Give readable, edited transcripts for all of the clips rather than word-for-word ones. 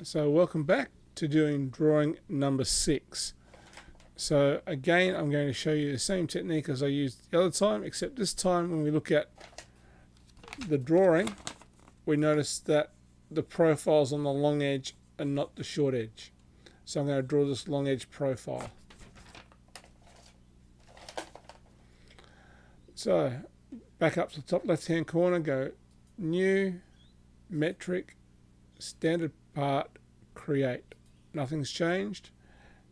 So welcome back to doing drawing number 6. So again, I'm going to show you the same technique as I used the other time, except this time when we look at the drawing, we notice that the profile's on the long edge and not the short edge. So I'm going to draw this long edge profile. So back up to the top left hand corner, go New, Metric, Standard Part, Create. Nothing's changed.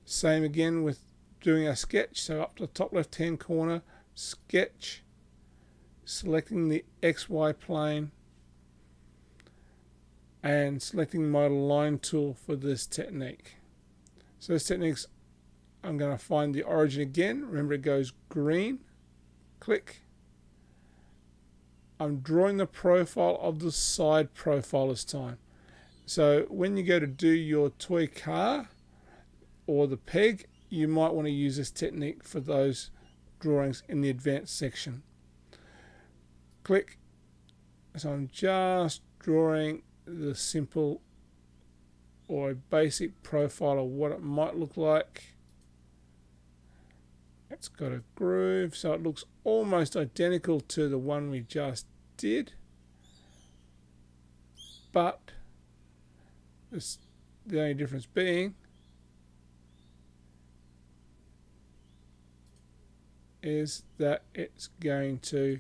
Same again with doing our sketch. So up to the top left hand corner, Sketch, selecting the XY plane and selecting my line tool for this technique. So this technique's, I'm going to find the origin again. Remember, it goes green, click. I'm drawing the profile of the side profile this time. So when you go to do your toy car or the peg, you might want to use this technique for those drawings in the advanced section. Click. So I'm just drawing the simple or a basic profile of what it might look like. It's got a groove, so it looks almost identical to the one we just did, but the only difference being is that it's going to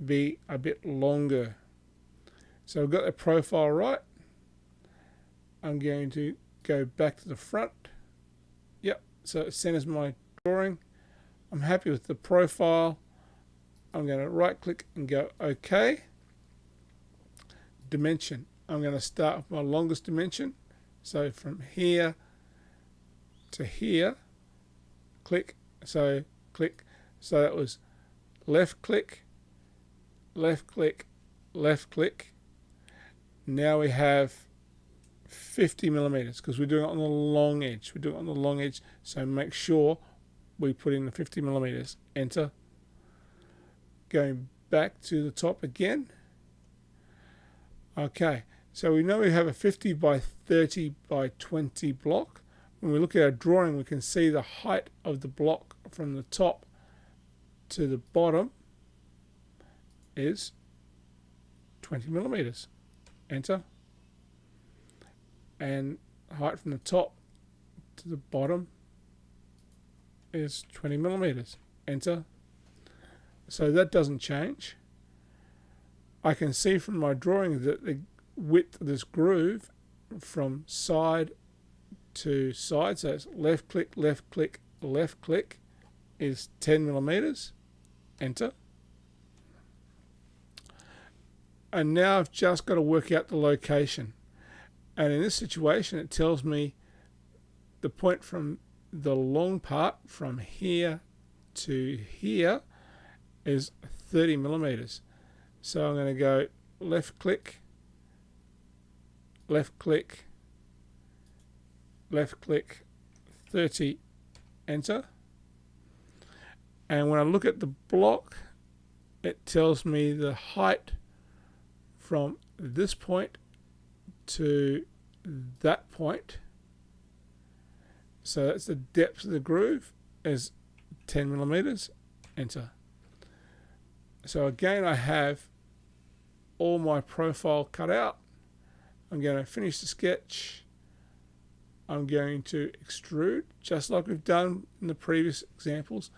be a bit longer. So I've got the profile right. I'm going to go back to the front. Yep, so it centers my drawing. I'm happy with the profile. I'm going to right click and go OK. Dimension. I'm going to start with my longest dimension. So from here to here, click. So click. So that was left click, left click, left click. Now we have 50 millimeters because we're doing it on the long edge. We're doing it on the long edge. So make sure we put in the 50 millimeters. Enter. Going back to the top again. Okay, so we know we have a 50 by 30 by 20 block. When we look at our drawing, we can see the height of the block from the top to the bottom is 20 millimeters. Enter. And height from the top to the bottom is 20 millimeters. Enter. So that doesn't change. I can see from my drawing that the width of this groove from side to side, so it's left click, left click, left click, is 10 millimeters. Enter. And now I've just got to work out the location. And in this situation, it tells me the point from the long part from here to here is 30 millimeters. So I'm going to go left click, left click, left click, 30, enter. And when I look at the block, it tells me the height from this point to that point. So that's the depth of the groove is 10 millimeters. Enter. So again, I have all my profile cut out. I'm going to finish the sketch. I'm going to extrude just like we've done in the previous examples,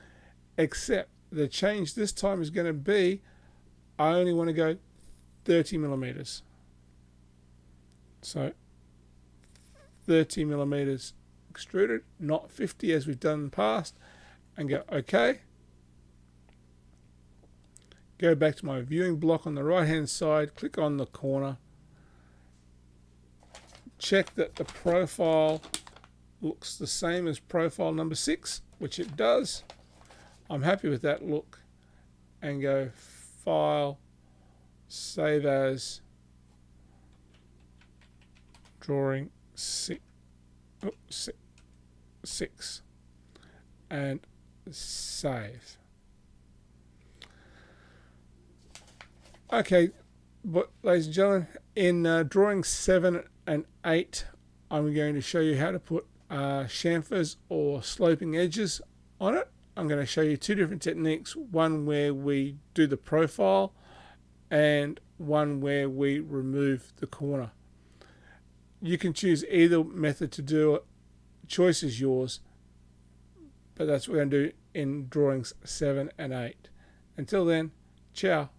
except the change this time is going to be I only want to go 30 millimeters. So 30 millimeters extruded, not 50 as we've done in the past, and go OK. Go back to my viewing block on the right hand side, click on the corner, check that the profile looks the same as profile number 6, which it does. I'm happy with that look, and go File, Save As, Drawing 6, and save. Okay, But ladies and gentlemen, in drawing 7 and 8, I'm going to show you how to put chamfers or sloping edges on it. I'm going to show you two different techniques, one where we do the profile and one where we remove the corner. You can choose either method to do it. Choice is yours, but that's what we're going to do in drawings 7 and 8. Until then, ciao.